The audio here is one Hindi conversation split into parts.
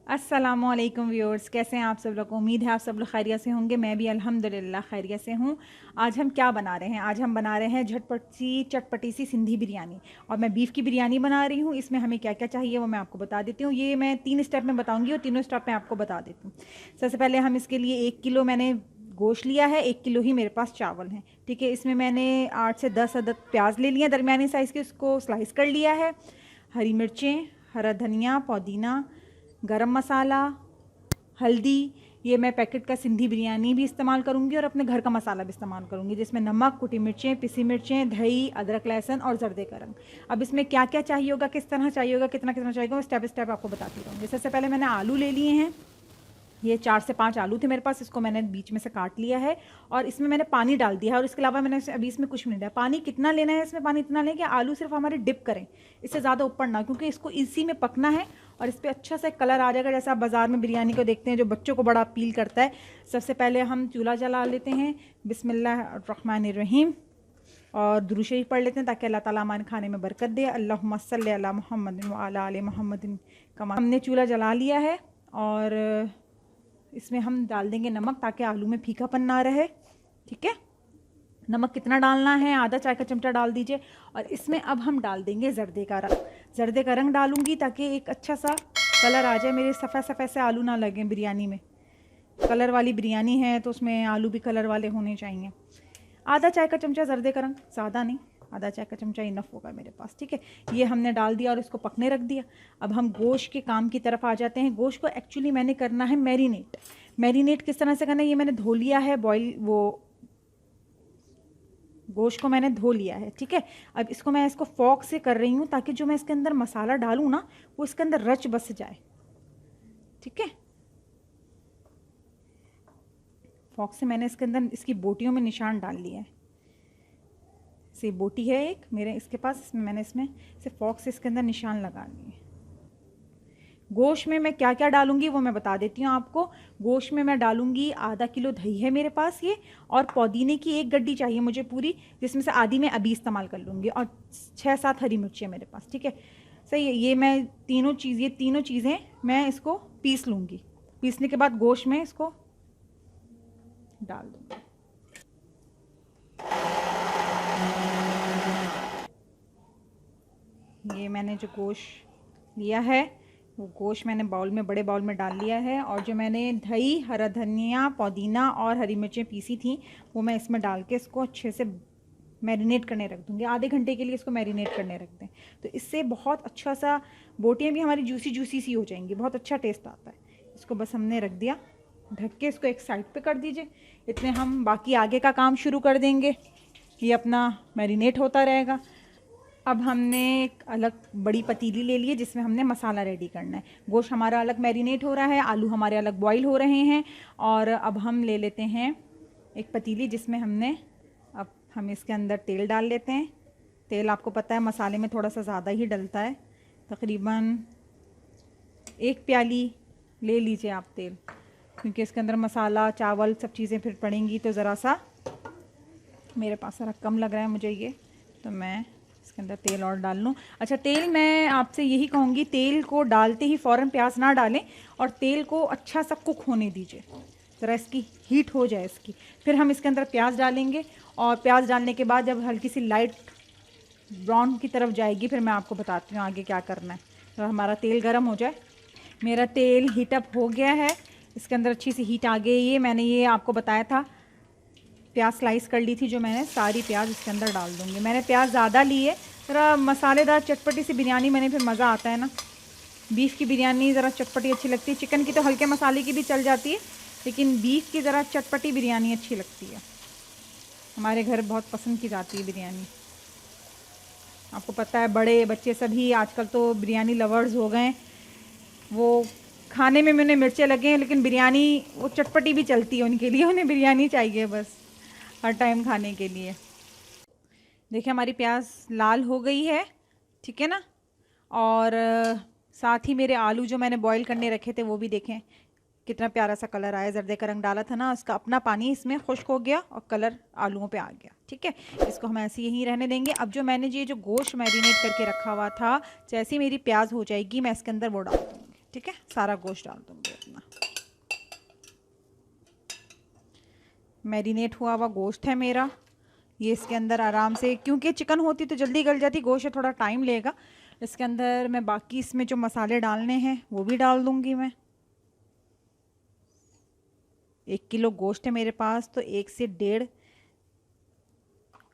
अस्सलामुअलैकुम व्यूअर्स, कैसे हैं आप सब लोग। उम्मीद है आप सब लोग खैरियत से होंगे। मैं भी अल्हम्दुलिल्लाह खैरियत से हूँ। आज हम क्या बना रहे हैं? आज हम बना रहे हैं झटपट चटपटी सी सिंधी बिरयानी। और मैं बीफ़ की बिरयानी बना रही हूँ। इसमें हमें क्या क्या चाहिए वो मैं आपको बता देती हूँ। ये मैं 3 स्टेप में बताऊँगी और तीनों स्टेप में आपको बता देती हूँ। सबसे पहले हम इसके लिए 1 किलो मैंने गोश्त लिया है, 1 किलो ही मेरे पास चावल हैं। ठीक है, इसमें मैंने 8 से 10 अदद प्याज ले लिया दरमियानी साइज़ के, उसको स्लाइस कर लिया है। हरी मिर्चें, हरा धनिया, पुदीना, गरम मसाला, हल्दी। ये मैं पैकेट का सिंधी बिरयानी भी इस्तेमाल करूँगी और अपने घर का मसाला भी इस्तेमाल करूँगी, जिसमें नमक, कुटी मिर्चें, पिसी मिर्चें, दही, अदरक, लहसुन और जर्दे का रंग। अब इसमें क्या क्या चाहिए होगा, किस तरह चाहिए होगा, कितना कितना चाहिए होगा, स्टेप स्टेप आपको बताती रहूँगी। सबसे पहले मैंने आलू ले लिए हैं। ये 4 से 5 आलू थे मेरे पास, इसको मैंने बीच में से काट लिया है और इसमें मैंने पानी डाल दिया है। और इसके अलावा मैंने अभी इसमें कुछ नहीं डाला। पानी कितना लेना है इसमें? पानी इतना लें कि आलू सिर्फ हमारे डिप करें, इससे ज़्यादा ऊपर ना, क्योंकि इसको इसी में पकना है और इस पर अच्छा सा कलर आ जाएगा, जैसा आप बाज़ार में बिरयानी को देखते हैं जो बच्चों को बड़ा अपील करता है। सबसे पहले हम चूल्हा जला लेते हैं, बिस्मिल्लाहिर्रहमानिर्रहीम, और दुरूद शरीफ पढ़ लेते हैं ताकि अल्लाह ताला हमारे खाने में बरकत दे। अल्लाहुम्मा सल्ली अला मुहम्मदिन व अला आलि मुहम्मदिन कमा। हमने चूल्हा जला लिया है और इसमें हम डाल देंगे नमक ताकि आलू में फीकापन ना रहे। ठीक है, नमक कितना डालना है? आधा चाय का चमचा डाल दीजिए। और इसमें अब हम डाल देंगे जर्दे का रंग। जर्दे का रंग डालूंगी ताकि एक अच्छा सा कलर आ जाए, मेरे सफ़ेद सफ़ेद से आलू ना लगें बिरयानी में। कलर वाली बिरयानी है तो उसमें आलू भी कलर वाले होने चाहिए। आधा चाय का चमचा जर्दे का रंग, ज़्यादा नहीं, आधा चाय का चमचा इनफ होगा मेरे पास। ठीक है, ये हमने डाल दिया और इसको पकने रख दिया। अब हम गोश्त के काम की तरफ आ जाते हैं। गोश्त को एक्चुअली मैंने करना है मैरिनेट। मैरिनेट किस तरह से करना है? ये मैंने धो लिया है, बॉयल वो गोश्त को मैंने धो लिया है। ठीक है, अब इसको फॉक से कर रही हूँ ताकि जो मैं इसके अंदर मसाला डालूँ ना वो इसके अंदर रच बस जाए। ठीक है, फॉक से मैंने इसके अंदर इसकी बोटियों में निशान डाल लिया है। से बोटी है एक मेरे इसके पास, इसमें मैंने इसमें से फॉक से इसके अंदर निशान लगा लिए। गोश्त में मैं क्या क्या डालूंगी वो मैं बता देती हूँ आपको। गोश्त में मैं डालूंगी आधा किलो दही है मेरे पास ये, और पुदीने की 1 गड्डी चाहिए मुझे पूरी, जिसमें से आधी मैं अभी इस्तेमाल कर लूँगी, और 6-7 हरी मिर्चें मेरे पास। ठीक है, सही है। ये मैं तीनों चीज़ें मैं इसको पीस लूँगी। पीसने के बाद गोश्त में इसको डाल दूँगी। ये मैंने जो गोश्त लिया है वो गोश्त मैंने बड़े बाउल में डाल लिया है, और जो मैंने दही, हरा धनिया, पुदीना और हरी मिर्चें पीसी थी वो मैं इसमें डाल के इसको अच्छे से मैरिनेट करने रख दूँगी। आधे घंटे के लिए इसको मैरिनेट करने रख दें, तो इससे बहुत अच्छा सा बोटियाँ भी हमारी जूसी जूसी सी हो जाएंगी, बहुत अच्छा टेस्ट आता है। इसको बस हमने रख दिया ढक के, इसको एक साइड पे कर दीजिए। इतने हम बाकी आगे का काम शुरू कर देंगे, ये अपना मैरिनेट होता रहेगा। अब हमने एक अलग बड़ी पतीली ले ली है जिसमें हमने मसाला रेडी करना है। गोश्त हमारा अलग मैरिनेट हो रहा है, आलू हमारे अलग बॉईल हो रहे हैं। और अब हम ले लेते हैं एक पतीली जिसमें अब हम इसके अंदर तेल डाल लेते हैं। तेल आपको पता है मसाले में थोड़ा सा ज़्यादा ही डलता है, तकरीबन 1 प्याली ले लीजिए आप तेल, क्योंकि इसके अंदर मसाला, चावल, सब चीज़ें फिर पड़ेंगी। तो ज़रा सा मेरे पास ज़रा कम लग रहा है मुझे ये, तो मैं इसके अंदर तेल और डाल लूँ। अच्छा, तेल मैं आपसे यही कहूँगी, तेल को डालते ही फ़ौरन प्याज ना डालें और तेल को अच्छा सा कुक होने दीजिए, ज़रा इसकी हीट हो जाए इसकी। फिर हम इसके अंदर प्याज डालेंगे, और प्याज डालने के बाद जब हल्की सी लाइट ब्राउन की तरफ जाएगी फिर मैं आपको बताती हूँ आगे क्या करना है। तो हमारा तेल गर्म हो जाए। मेरा तेल हीटअप हो गया है, इसके अंदर अच्छी सी हीट आ गई है। मैंने ये आपको बताया था, प्याज स्लाइस कर ली थी जो मैंने, सारी प्याज इसके अंदर डाल दूँगी। मैंने प्याज ज़्यादा ली है, ज़रा मसालेदार चटपटी सी बिरयानी मैंने फिर मज़ा आता है ना। बीफ़ की बिरयानी ज़रा चटपटी अच्छी लगती है, चिकन की तो हल्के मसाले की भी चल जाती है, लेकिन बीफ़ की ज़रा चटपटी बिरयानी अच्छी लगती है। हमारे घर बहुत पसंद की जाती है बिरयानी। आपको पता है बड़े बच्चे सभी आजकल तो बिरयानी लवर्स हो गए। वो खाने में उन्हें मिर्चें लगे हैं, लेकिन बिरयानी वो चटपटी भी चलती है उनके लिए, उन्हें बिरयानी चाहिए बस हर टाइम खाने के लिए। देखिए हमारी प्याज लाल हो गई है, ठीक है ना। और साथ ही मेरे आलू जो मैंने बॉईल करने रखे थे वो भी देखें कितना प्यारा सा कलर आया। जर्दे का रंग डाला था ना, उसका अपना पानी इसमें खुश्क हो गया और कलर आलूओं पे आ गया। ठीक है, इसको हम ऐसे यहीं रहने देंगे। अब जो मैंने जो गोश्त मैरिनेट करके रखा हुआ था, जैसे मेरी प्याज हो जाएगी मैं इसके अंदर वो डाल दूँगी। ठीक है, सारा गोश्त डाल दूँगी अपना। मैरिनेट हुआ हुआ गोश्त है मेरा, ये इसके अंदर आराम से, क्योंकि चिकन होती तो जल्दी गल जाती, गोश्त है थोड़ा टाइम लेगा। इसके अंदर मैं बाकी इसमें जो मसाले डालने हैं वो भी डाल दूँगी मैं। 1 किलो गोश्त है मेरे पास, तो 1 से 1.5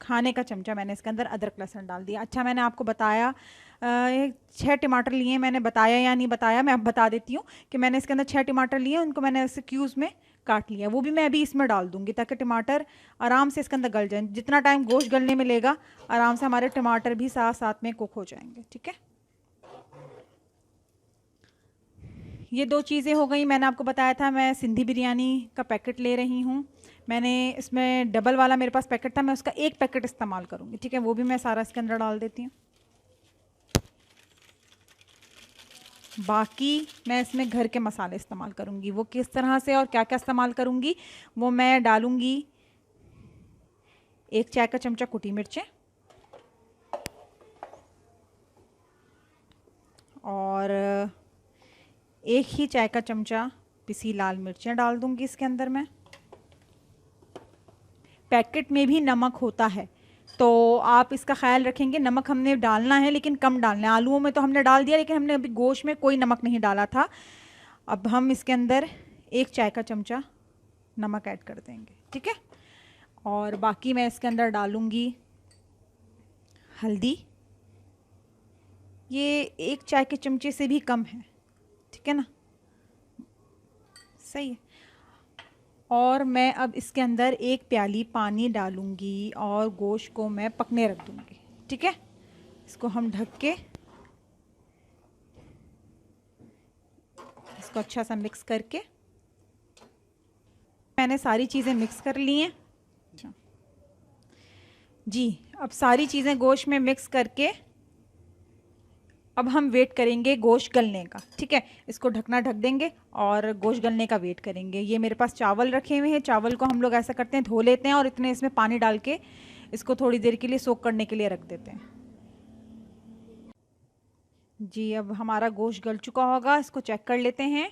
खाने का चमचा मैंने इसके अंदर अदरक लहसुन डाल दिया। अच्छा, मैंने आपको बताया 6 टमाटर लिए, मैंने बताया या नहीं बताया, मैं अब बता देती हूँ कि मैंने इसके अंदर 6 टमाटर लिए, उनको मैंने ऐसे क्यूब्स में काट लिया, वो भी मैं अभी इसमें डाल दूंगी ताकि टमाटर आराम से इसके अंदर गल जाए। जितना टाइम गोश्त गलने में लेगा, आराम से हमारे टमाटर भी साथ साथ में कुक हो जाएंगे। ठीक है, ये 2 चीज़ें हो गई। मैंने आपको बताया था मैं सिंधी बिरयानी का पैकेट ले रही हूँ, मैंने इसमें डबल वाला मेरे पास पैकेट था, मैं उसका 1 पैकेट इस्तेमाल करूँगी। ठीक है, वो भी मैं सारा इसके अंदर डाल देती हूँ। बाकी मैं इसमें घर के मसाले इस्तेमाल करूँगी, वो किस तरह से और क्या क्या इस्तेमाल करूँगी वो मैं डालूँगी। 1 चाय का चमचा कुटी मिर्चें, और 1 ही चाय का चमचा पिसी लाल मिर्चें डाल दूँगी इसके अंदर मैं। पैकेट में भी नमक होता है, तो आप इसका ख्याल रखेंगे, नमक हमने डालना है लेकिन कम डालना है। आलूओं में तो हमने डाल दिया, लेकिन हमने अभी गोश्त में कोई नमक नहीं डाला था। अब हम इसके अंदर 1 चाय का चमचा नमक ऐड कर देंगे। ठीक है, और बाकी मैं इसके अंदर डालूँगी हल्दी, ये 1 चाय के चमचे से भी कम है। ठीक है ना, सही है। और मैं अब इसके अंदर 1 प्याली पानी डालूँगी और गोश्त को मैं पकने रख दूँगी। ठीक है, इसको हम ढक के इसको अच्छा सा मिक्स करके, मैंने सारी चीज़ें मिक्स कर ली हैं। अच्छा जी, अब सारी चीज़ें गोश्त में मिक्स करके अब हम वेट करेंगे गोश्त गलने का। ठीक है, इसको ढकना ढक देंगे और गोश्त गलने का वेट करेंगे। ये मेरे पास चावल रखे हुए हैं, चावल को हम लोग ऐसा करते हैं धो लेते हैं और इतने इसमें पानी डाल के इसको थोड़ी देर के लिए सोक करने के लिए रख देते हैं। जी, अब हमारा गोश्त गल चुका होगा, इसको चेक कर लेते हैं।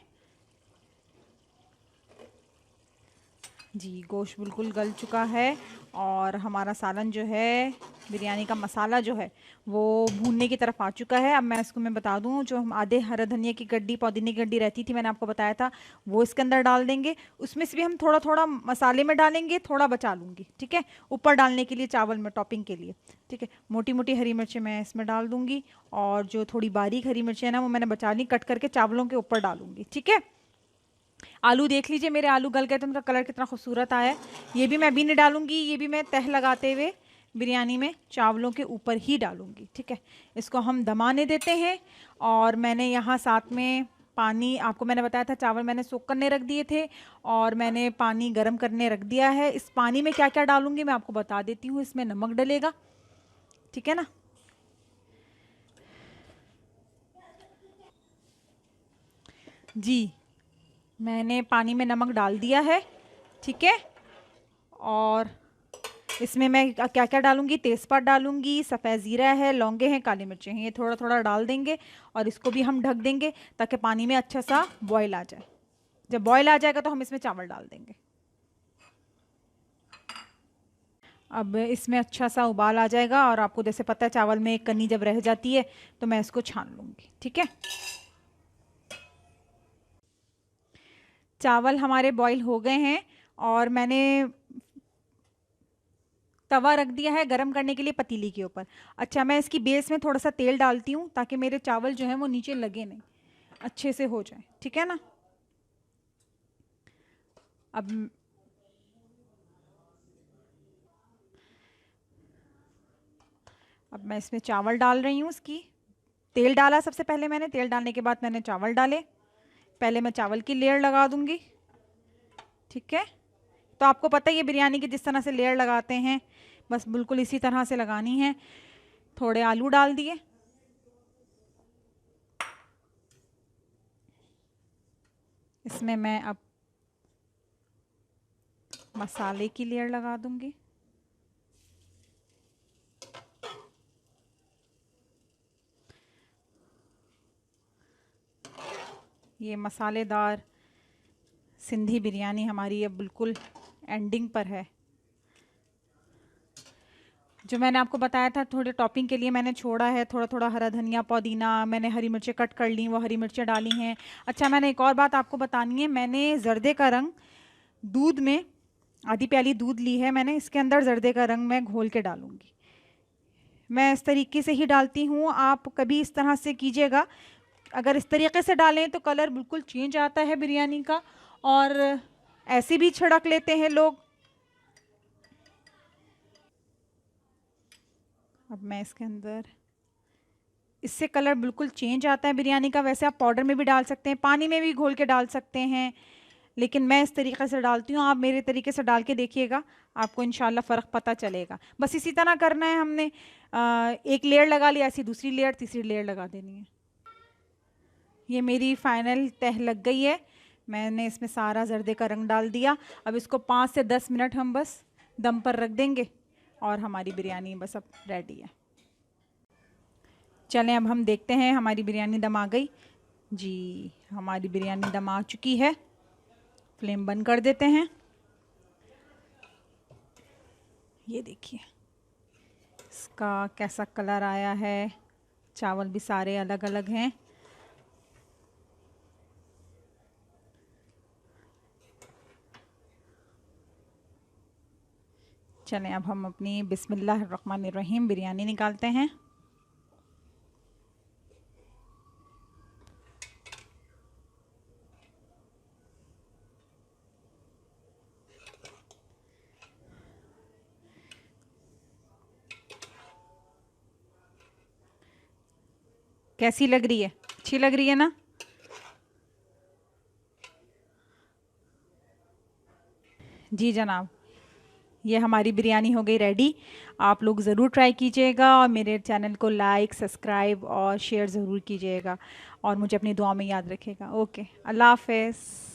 जी, गोश्त बिल्कुल गल चुका है और हमारा सालन जो है, बिरयानी का मसाला जो है वो भूनने की तरफ आ चुका है। अब मैं इसको मैं बता दूं, जो हम आधे हरा धनिया की गड्डी, पुदीने की गड्डी रहती थी, मैंने आपको बताया था, वो इसके अंदर डाल देंगे। उसमें से भी हम थोड़ा थोड़ा मसाले में डालेंगे, थोड़ा बचा लूँगी। ठीक है, ऊपर डालने के लिए चावल में टॉपिंग के लिए। ठीक है, मोटी मोटी हरी मिर्चें मैं इसमें डाल दूँगी और जो थोड़ी बारीक हरी मिर्चें हैं ना, वो मैंने बचा ली, कट करके चावलों के ऊपर डालूँगी। ठीक है, आलू देख लीजिए, मेरे आलू गल गए तो उनका कलर कितना खूबसूरत आया है। ये भी मैं अभी नहीं डालूंगी, ये भी मैं तह लगाते हुए बिरयानी में चावलों के ऊपर ही डालूंगी। ठीक है, इसको हम दमाने देते हैं। और मैंने यहाँ साथ में पानी, आपको मैंने बताया था चावल मैंने सोख करने रख दिए थे और मैंने पानी गर्म करने रख दिया है। इस पानी में क्या क्या डालूंगी मैं आपको बता देती हूँ। इसमें नमक डलेगा, ठीक है ना। जी, मैंने पानी में नमक डाल दिया है। ठीक है, और इसमें मैं क्या क्या डालूंगी, तेज़पात डालूंगी, सफ़ेद ज़ीरा है, लौंगे हैं, काली मिर्चें हैं, ये थोड़ा थोड़ा डाल देंगे और इसको भी हम ढक देंगे ताकि पानी में अच्छा सा बॉयल आ जाए। जब बॉयल आ जाएगा तो हम इसमें चावल डाल देंगे। अब इसमें अच्छा सा उबाल आ जाएगा और आपको जैसे पता है चावल में एक कनी जब रह जाती है तो मैं इसको छान लूँगी। ठीक है, चावल हमारे बॉईल हो गए हैं और मैंने तवा रख दिया है गरम करने के लिए पतीली के ऊपर। अच्छा, मैं इसकी बेस में थोड़ा सा तेल डालती हूँ ताकि मेरे चावल जो है वो नीचे लगे नहीं, अच्छे से हो जाए। ठीक है ना, अब मैं इसमें चावल डाल रही हूँ। इसकी तेल डाला सबसे पहले मैंने, तेल डालने के बाद मैंने चावल डाले। पहले मैं चावल की लेयर लगा दूंगी। ठीक है, तो आपको पता है ये बिरयानी की जिस तरह से लेयर लगाते हैं, बस बिल्कुल इसी तरह से लगानी है। थोड़े आलू डाल दिए, इसमें मैं अब मसाले की लेयर लगा दूंगी। ये मसालेदार सिंधी बिरयानी हमारी अब बिल्कुल एंडिंग पर है। जो मैंने आपको बताया था थोड़े टॉपिंग के लिए मैंने छोड़ा है थोड़ा थोड़ा हरा धनिया, पुदीना, मैंने हरी मिर्चें कट कर ली, वो हरी मिर्चें डाली हैं। अच्छा, मैंने एक और बात आपको बतानी है, मैंने जर्दे का रंग दूध में, आधी प्याली दूध ली है मैंने, इसके अंदर जर्दे का रंग मैं घोल के डालूंगी। मैं इस तरीके से ही डालती हूँ, आप कभी इस तरह से कीजिएगा। अगर इस तरीके से डालें तो कलर बिल्कुल चेंज आता है बिरयानी का, और ऐसे भी छिड़क लेते हैं लोग। अब मैं इसके अंदर, इससे कलर बिल्कुल चेंज आता है बिरयानी का। वैसे आप पाउडर में भी डाल सकते हैं, पानी में भी घोल के डाल सकते हैं, लेकिन मैं इस तरीके से डालती हूँ। आप मेरे तरीके से डाल के देखिएगा, आपको इंशाल्लाह फ़र्क पता चलेगा। बस इसी तरह करना है हमने। एक लेयर लगा लिया, ऐसी दूसरी लेयर, तीसरी लेयर लगा देनी है। ये मेरी फाइनल तह लग गई है, मैंने इसमें सारा जर्दे का रंग डाल दिया। अब इसको 5 से 10 मिनट हम बस दम पर रख देंगे और हमारी बिरयानी बस अब रेडी है। चलें अब हम देखते हैं, हमारी बिरयानी दम आ गई जी। हमारी बिरयानी दम आ चुकी है। फ्लेम बंद कर देते हैं। ये देखिए इसका कैसा कलर आया है, चावल भी सारे अलग अलग हैं। चलें अब हम अपनी बिस्मिल्लाहिर्रहमानिर्रहीम बिरयानी निकालते हैं। कैसी लग रही है? अच्छी लग रही है ना? जी जनाब, ये हमारी बिरयानी हो गई रेडी। आप लोग ज़रूर ट्राई कीजिएगा और मेरे चैनल को लाइक, सब्सक्राइब और शेयर ज़रूर कीजिएगा, और मुझे अपनी दुआ में याद रखिएगा। ओके, अल्लाह हाफ़िज़।